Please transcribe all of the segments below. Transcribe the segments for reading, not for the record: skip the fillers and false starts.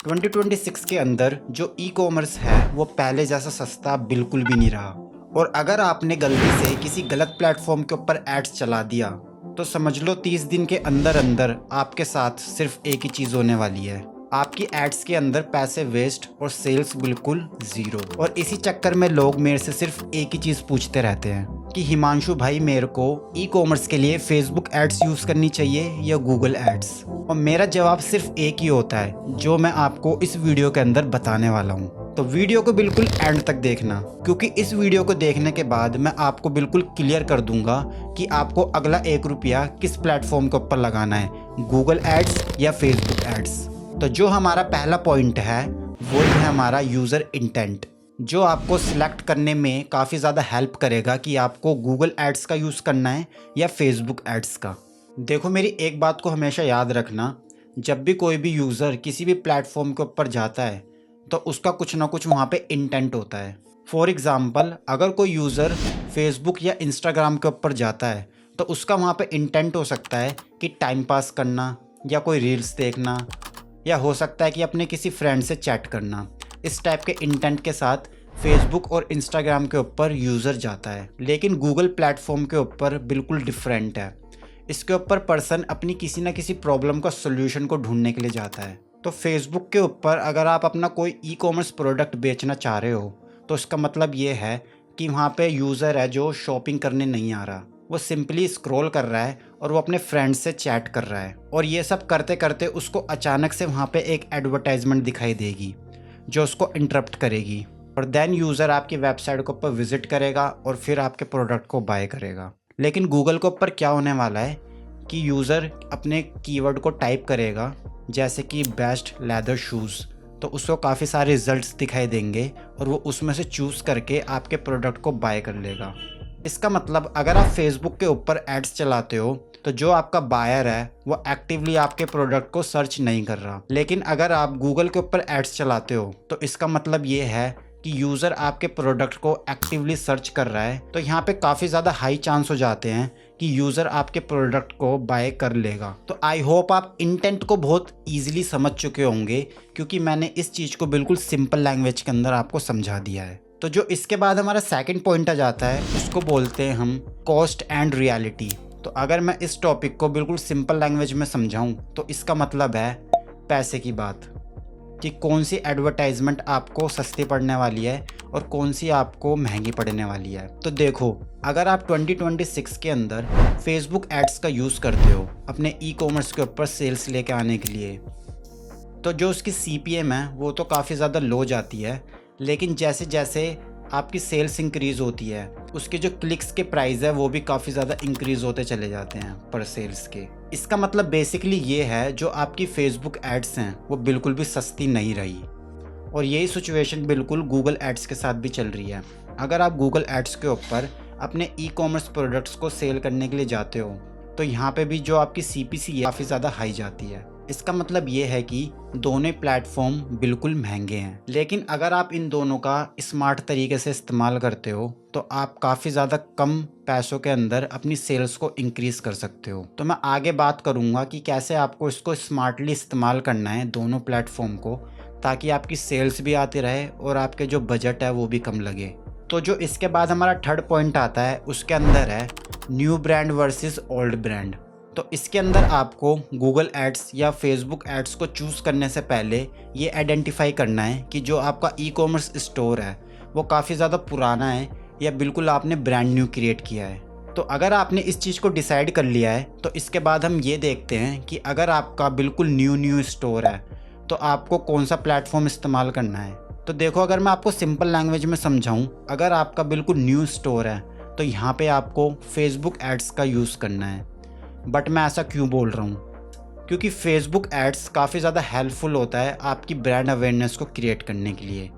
2026 के अंदर जो ई कॉमर्स है वो पहले जैसा सस्ता बिल्कुल भी नहीं रहा। और अगर आपने गलती से किसी गलत प्लेटफॉर्म के ऊपर एड्स चला दिया तो समझ लो 30 दिन के अंदर अंदर आपके साथ सिर्फ एक ही चीज़ होने वाली है, आपकी एड्स के अंदर पैसे वेस्ट और सेल्स बिल्कुल ज़ीरो। और इसी चक्कर में लोग मेरे से सिर्फ एक ही चीज़ पूछते रहते हैं कि हिमांशु भाई मेरे को ई कॉमर्स के लिए फेसबुक एड्स यूज़ करनी चाहिए या गूगल एड्स। और मेरा जवाब सिर्फ एक ही होता है जो मैं आपको इस वीडियो के अंदर बताने वाला हूँ। तो वीडियो को बिल्कुल एंड तक देखना, क्योंकि इस वीडियो को देखने के बाद मैं आपको बिल्कुल क्लियर कर दूंगा कि आपको अगला 1 रुपया किस प्लेटफॉर्म के ऊपर लगाना है, गूगल एड्स या फेसबुक एड्स। तो जो हमारा पहला पॉइंट है वो है हमारा यूज़र इंटेंट, जो आपको सिलेक्ट करने में काफ़ी ज़्यादा हेल्प करेगा कि आपको गूगल एड्स का यूज़ करना है या फेसबुक एड्स का। देखो, मेरी एक बात को हमेशा याद रखना, जब भी कोई भी यूज़र किसी भी प्लेटफॉर्म के ऊपर जाता है तो उसका कुछ ना कुछ वहाँ पे इंटेंट होता है। फॉर एग्ज़ाम्पल, अगर कोई यूज़र फेसबुक या इंस्टाग्राम के ऊपर जाता है तो उसका वहाँ पे इंटेंट हो सकता है कि टाइम पास करना या कोई रील्स देखना, या हो सकता है कि अपने किसी फ्रेंड से चैट करना। इस टाइप के इंटेंट के साथ फेसबुक और इंस्टाग्राम के ऊपर यूज़र जाता है। लेकिन गूगल प्लेटफॉर्म के ऊपर बिल्कुल डिफरेंट है। इसके ऊपर पर्सन अपनी किसी ना किसी प्रॉब्लम का सोल्यूशन को ढूंढने के लिए जाता है। तो फेसबुक के ऊपर अगर आप अपना कोई ई कॉमर्स प्रोडक्ट बेचना चाह रहे हो तो इसका मतलब ये है कि वहाँ पे यूज़र है जो शॉपिंग करने नहीं आ रहा, वो सिंपली स्क्रॉल कर रहा है और वो अपने फ्रेंड्स से चैट कर रहा है। और ये सब करते करते उसको अचानक से वहाँ पे एक एडवर्टाइजमेंट दिखाई देगी जो उसको इंटरप्ट करेगी, और देन यूज़र आपकी वेबसाइट के ऊपर विजिट करेगा और फिर आपके प्रोडक्ट को बाय करेगा। लेकिन गूगल के ऊपर क्या होने वाला है कि यूज़र अपने कीवर्ड को टाइप करेगा, जैसे कि बेस्ट लेदर शूज़, तो उसको काफ़ी सारे रिजल्ट्स दिखाई देंगे और वो उसमें से चूज़ करके आपके प्रोडक्ट को बाय कर लेगा। इसका मतलब अगर आप फेसबुक के ऊपर एड्स चलाते हो तो जो आपका बायर है वो एक्टिवली आपके प्रोडक्ट को सर्च नहीं कर रहा। लेकिन अगर आप गूगल के ऊपर एड्स चलाते हो तो इसका मतलब ये है कि यूज़र आपके प्रोडक्ट को एक्टिवली सर्च कर रहा है। तो यहाँ पे काफ़ी ज़्यादा हाई चांस हो जाते हैं कि यूज़र आपके प्रोडक्ट को बाय कर लेगा। तो आई होप आप इंटेंट को बहुत ईजिली समझ चुके होंगे, क्योंकि मैंने इस चीज़ को बिल्कुल सिंपल लैंग्वेज के अंदर आपको समझा दिया है। तो जो इसके बाद हमारा सेकंड पॉइंट आ जाता है उसको बोलते हैं हम कॉस्ट एंड रियलिटी। तो अगर मैं इस टॉपिक को बिल्कुल सिंपल लैंग्वेज में समझाऊं तो इसका मतलब है पैसे की बात, कि कौन सी एडवर्टाइजमेंट आपको सस्ती पड़ने वाली है और कौन सी आपको महंगी पड़ने वाली है। तो देखो, अगर आप 2026 के अंदर फेसबुक एड्स का यूज़ करते हो अपने ई कॉमर्स के ऊपर सेल्स लेके आने के लिए, तो जो उसकी CPM है वो तो काफ़ी ज़्यादा लो जाती है। लेकिन जैसे जैसे आपकी सेल्स इंक्रीज़ होती है उसके जो क्लिक्स के प्राइस है वो भी काफ़ी ज़्यादा इंक्रीज़ होते चले जाते हैं पर सेल्स के। इसका मतलब बेसिकली ये है जो आपकी फेसबुक एड्स हैं वो बिल्कुल भी सस्ती नहीं रही। और यही सिचुएशन बिल्कुल गूगल एड्स के साथ भी चल रही है। अगर आप गूगल एड्स के ऊपर अपने ई कॉमर्स प्रोडक्ट्स को सेल करने के लिए जाते हो तो यहाँ पे भी जो आपकी CPC है काफ़ी ज़्यादा हाई जाती है। इसका मतलब ये है कि दोनों प्लेटफॉर्म बिल्कुल महंगे हैं, लेकिन अगर आप इन दोनों का स्मार्ट तरीके से इस्तेमाल करते हो तो आप काफ़ी ज़्यादा कम पैसों के अंदर अपनी सेल्स को इंक्रीज़ कर सकते हो। तो मैं आगे बात करूँगा कि कैसे आपको इसको स्मार्टली इस्तेमाल करना है दोनों प्लेटफॉर्म को, ताकि आपकी सेल्स भी आती रहे और आपके जो बजट है वो भी कम लगे। तो जो इसके बाद हमारा थर्ड पॉइंट आता है उसके अंदर है new brand versus old brand. तो इसके अंदर आपको गूगल एड्स या फेसबुक एड्स को चूज़ करने से पहले ये आइडेंटिफाई करना है कि जो आपका ई कॉमर्स स्टोर है वो काफ़ी ज़्यादा पुराना है या बिल्कुल आपने ब्रांड न्यू क्रिएट किया है। तो अगर आपने इस चीज़ को डिसाइड कर लिया है तो इसके बाद हम ये देखते हैं कि अगर आपका बिल्कुल न्यू स्टोर है तो आपको कौन सा प्लेटफॉर्म इस्तेमाल करना है। तो देखो, अगर मैं आपको सिंपल लैंग्वेज में समझाऊँ, अगर आपका बिल्कुल न्यू स्टोर है तो यहाँ पे आपको फेसबुक एड्स का यूज़ करना है। बट मैं ऐसा क्यों बोल रहा हूँ? क्योंकि फेसबुक एड्स काफ़ी ज़्यादा हेल्पफुल होता है आपकी ब्रांड अवेयरनेस को क्रिएट करने के लिए,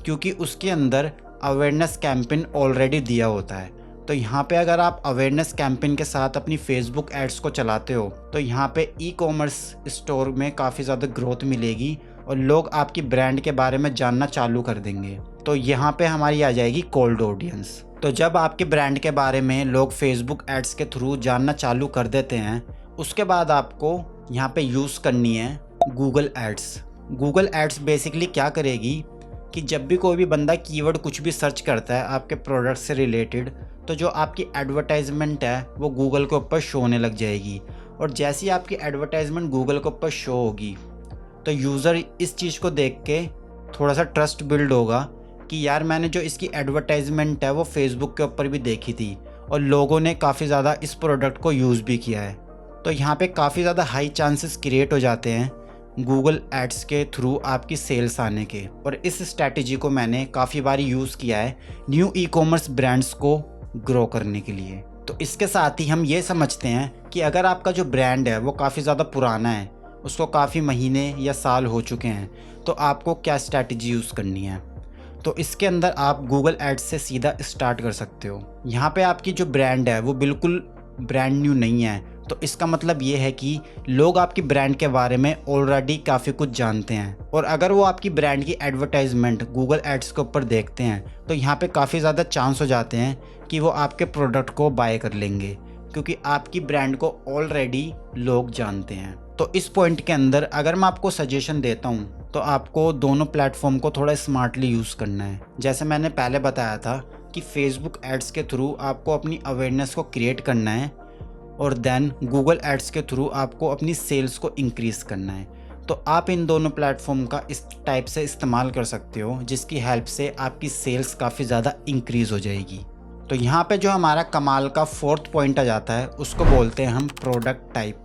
क्योंकि उसके अंदर अवेयरनेस कैंपेन ऑलरेडी दिया होता है। तो यहाँ पे अगर आप अवेयरनेस कैंपेन के साथ अपनी फेसबुक एड्स को चलाते हो तो यहाँ पे ई कॉमर्स स्टोर में काफ़ी ज़्यादा ग्रोथ मिलेगी और लोग आपकी ब्रांड के बारे में जानना चालू कर देंगे। तो यहाँ पे हमारी आ जाएगी कोल्ड ऑडियंस। तो जब आपके ब्रांड के बारे में लोग फेसबुक एड्स के थ्रू जानना चालू कर देते हैं उसके बाद आपको यहाँ पे यूज़ करनी है Google ads. Google ads basically क्या करेगी कि जब भी कोई भी बंदा कीवर्ड कुछ भी सर्च करता है आपके प्रोडक्ट से रिलेटेड, तो जो आपकी एडवर्टाइजमेंट है वो गूगल के ऊपर शो होने लग जाएगी। और जैसी आपकी एडवर्टाइजमेंट गूगल के ऊपर शो होगी तो यूज़र इस चीज़ को देख के थोड़ा सा ट्रस्ट बिल्ड होगा कि यार मैंने जो इसकी एडवर्टाइजमेंट है वो फेसबुक के ऊपर भी देखी थी और लोगों ने काफ़ी ज़्यादा इस प्रोडक्ट को यूज़ भी किया है। तो यहाँ पे काफ़ी ज़्यादा हाई चांसेस क्रिएट हो जाते हैं गूगल एड्स के थ्रू आपकी सेल्स आने के। और इस स्ट्रैटेजी को मैंने काफ़ी बार यूज़ किया है न्यू ई कॉमर्स ब्रांड्स को ग्रो करने के लिए। तो इसके साथ ही हम ये समझते हैं कि अगर आपका जो ब्रांड है वो काफ़ी ज़्यादा पुराना है, उसको काफ़ी महीने या साल हो चुके हैं, तो आपको क्या स्ट्रैटेजी यूज़ करनी है। तो इसके अंदर आप गूगल एड्स से सीधा स्टार्ट कर सकते हो। यहाँ पे आपकी जो ब्रांड है वो बिल्कुल ब्रांड न्यू नहीं है, तो इसका मतलब ये है कि लोग आपकी ब्रांड के बारे में ऑलरेडी काफ़ी कुछ जानते हैं। और अगर वो आपकी ब्रांड की एडवर्टाइजमेंट गूगल एड्स के ऊपर देखते हैं तो यहाँ पे काफ़ी ज़्यादा चांस हो जाते हैं कि वो आपके प्रोडक्ट को बाय कर लेंगे, क्योंकि आपकी ब्रांड को ऑलरेडी लोग जानते हैं। तो इस पॉइंट के अंदर अगर मैं आपको सजेशन देता हूँ तो आपको दोनों प्लेटफॉर्म को थोड़ा स्मार्टली यूज़ करना है। जैसे मैंने पहले बताया था कि फेसबुक एड्स के थ्रू आपको अपनी अवेयरनेस को क्रिएट करना है और देन गूगल एड्स के थ्रू आपको अपनी सेल्स को इंक्रीज़ करना है। तो आप इन दोनों प्लेटफॉर्म का इस टाइप से इस्तेमाल कर सकते हो जिसकी हेल्प से आपकी सेल्स काफ़ी ज़्यादा इंक्रीज़ हो जाएगी। तो यहाँ पे जो हमारा कमाल का फोर्थ पॉइंट आ जाता है उसको बोलते हैं हम प्रोडक्ट टाइप।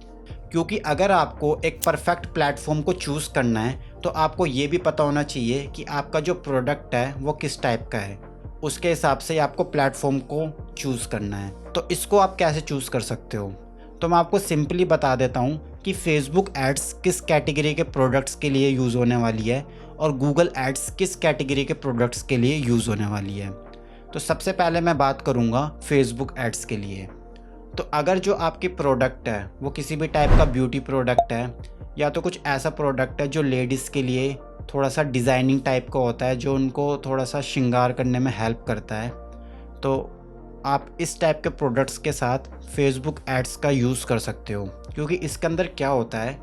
क्योंकि अगर आपको एक परफेक्ट प्लेटफॉर्म को चूज़ करना है तो आपको ये भी पता होना चाहिए कि आपका जो प्रोडक्ट है वो किस टाइप का है, उसके हिसाब से आपको प्लेटफॉर्म को चूज़ करना है। तो इसको आप कैसे चूज़ कर सकते हो, तो मैं आपको सिंपली बता देता हूँ कि फेसबुक एड्स किस कैटेगरी के प्रोडक्ट्स के लिए यूज़ होने वाली है और गूगल एड्स किस कैटेगरी के प्रोडक्ट्स के लिए यूज़ होने वाली है। तो सबसे पहले मैं बात करूँगा फेसबुक एड्स के लिए। तो अगर जो आपकी प्रोडक्ट है वो किसी भी टाइप का ब्यूटी प्रोडक्ट है या तो कुछ ऐसा प्रोडक्ट है जो लेडीज़ के लिए थोड़ा सा डिज़ाइनिंग टाइप का होता है, जो उनको थोड़ा सा श्रृंगार करने में हेल्प करता है, तो आप इस टाइप के प्रोडक्ट्स के साथ फेसबुक एड्स का यूज़ कर सकते हो। क्योंकि इसके अंदर क्या होता है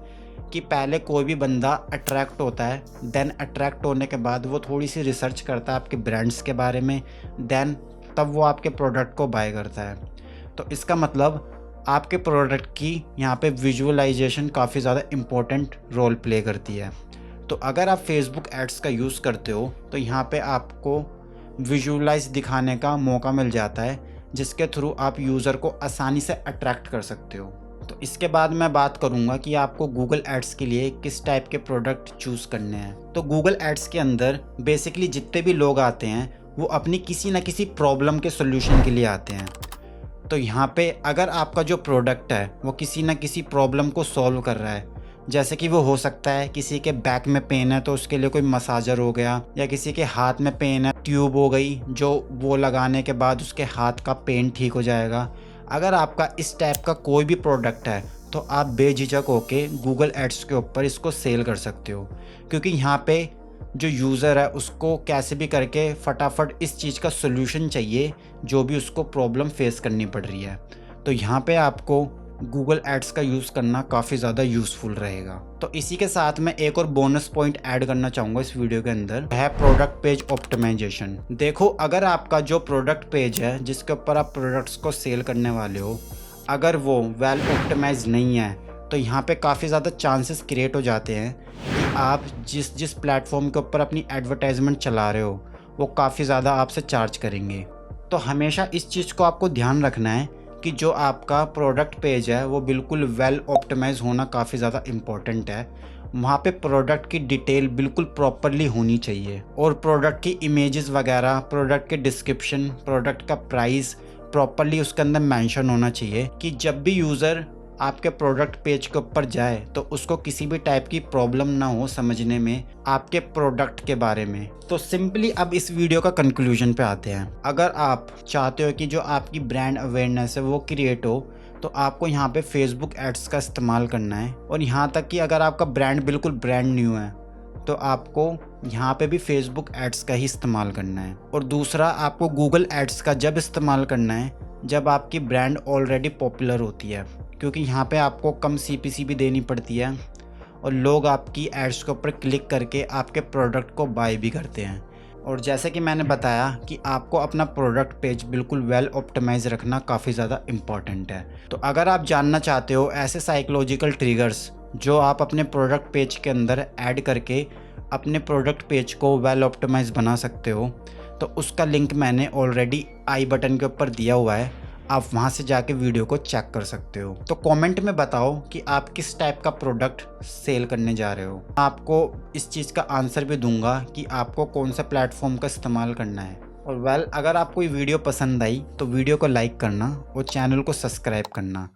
कि पहले कोई भी बंदा अट्रैक्ट होता है, देन अट्रैक्ट होने के बाद वो थोड़ी सी रिसर्च करता है आपके ब्रांड्स के बारे में, देन तब वो आपके प्रोडक्ट को बाय करता है। तो इसका मतलब आपके प्रोडक्ट की यहाँ पे विजुअलाइजेशन काफ़ी ज़्यादा इम्पोर्टेंट रोल प्ले करती है। तो अगर आप फेसबुक एड्स का यूज़ करते हो तो यहाँ पे आपको विजुअलाइज दिखाने का मौका मिल जाता है जिसके थ्रू आप यूज़र को आसानी से अट्रैक्ट कर सकते हो। तो इसके बाद मैं बात करूँगा कि आपको गूगल एड्स के लिए किस टाइप के प्रोडक्ट चूज़ करने हैं। तो गूगल एड्स के अंदर बेसिकली जितने भी लोग आते हैं वो अपनी किसी न किसी प्रॉब्लम के सोल्यूशन के लिए आते हैं। तो यहाँ पे अगर आपका जो प्रोडक्ट है वो किसी न किसी प्रॉब्लम को सॉल्व कर रहा है, जैसे कि वो हो सकता है किसी के बैक में पेन है तो उसके लिए कोई मसाजर हो गया, या किसी के हाथ में पेन है ट्यूब हो गई जो वो लगाने के बाद उसके हाथ का पेन ठीक हो जाएगा। अगर आपका इस टाइप का कोई भी प्रोडक्ट है तो आप बेझिझक होके गूगल एड्स के ऊपर इसको सेल कर सकते हो, क्योंकि यहाँ पे जो यूज़र है उसको कैसे भी करके फटाफट इस चीज़ का सोल्यूशन चाहिए जो भी उसको प्रॉब्लम फेस करनी पड़ रही है। तो यहाँ पे आपको गूगल एड्स का यूज़ करना काफ़ी ज़्यादा यूज़फुल रहेगा। तो इसी के साथ मैं एक और बोनस पॉइंट ऐड करना चाहूँगा इस वीडियो के अंदर, है प्रोडक्ट पेज ऑप्टिमाइजेशन। देखो, अगर आपका जो प्रोडक्ट पेज है जिसके ऊपर आप प्रोडक्ट्स को सेल करने वाले हो, अगर वो वेल ऑप्टिमाइज नहीं है तो यहाँ पे काफ़ी ज़्यादा चांसेस क्रिएट हो जाते हैं कि आप जिस प्लेटफॉर्म के ऊपर अपनी एडवर्टाइजमेंट चला रहे हो वो काफ़ी ज़्यादा आपसे चार्ज करेंगे। तो हमेशा इस चीज़ को आपको ध्यान रखना है कि जो आपका प्रोडक्ट पेज है वो बिल्कुल वेल ऑप्टिमाइज होना काफ़ी ज़्यादा इम्पॉर्टेंट है। वहाँ पे प्रोडक्ट की डिटेल बिल्कुल प्रॉपरली होनी चाहिए और प्रोडक्ट की इमेजेस वगैरह, प्रोडक्ट के डिस्क्रिप्शन, प्रोडक्ट का प्राइस प्रॉपरली उसके अंदर मेंशन होना चाहिए कि जब भी यूज़र आपके प्रोडक्ट पेज के ऊपर जाए तो उसको किसी भी टाइप की प्रॉब्लम ना हो समझने में आपके प्रोडक्ट के बारे में। तो सिंपली अब इस वीडियो का कंक्लूजन पे आते हैं। अगर आप चाहते हो कि जो आपकी ब्रांड अवेयरनेस है वो क्रिएट हो तो आपको यहाँ पे फेसबुक एड्स का इस्तेमाल करना है। और यहाँ तक कि अगर आपका ब्रांड बिल्कुल ब्रांड न्यू है तो आपको यहाँ पे भी फेसबुक एड्स का ही इस्तेमाल करना है। और दूसरा, आपको गूगल एड्स का जब इस्तेमाल करना है जब आपकी ब्रांड ऑलरेडी पॉपुलर होती है, क्योंकि यहाँ पे आपको कम CPC भी देनी पड़ती है और लोग आपकी एड्स के ऊपर क्लिक करके आपके प्रोडक्ट को बाय भी करते हैं। और जैसे कि मैंने बताया कि आपको अपना प्रोडक्ट पेज बिल्कुल वेल ऑप्टिमाइज रखना काफ़ी ज़्यादा इम्पॉर्टेंट है। तो अगर आप जानना चाहते हो ऐसे साइकोलॉजिकल ट्रिगर्स जो आप अपने प्रोडक्ट पेज के अंदर ऐड करके अपने प्रोडक्ट पेज को वेल ऑप्टिमाइज बना सकते हो, तो उसका लिंक मैंने ऑलरेडी आई बटन के ऊपर दिया हुआ है, आप वहां से जाके वीडियो को चेक कर सकते हो। तो कमेंट में बताओ कि आप किस टाइप का प्रोडक्ट सेल करने जा रहे हो। आपको इस चीज़ का आंसर भी दूंगा कि आपको कौन सा प्लेटफॉर्म का इस्तेमाल करना है। और अगर आपको ये वीडियो पसंद आई तो वीडियो को लाइक करना और चैनल को सब्सक्राइब करना।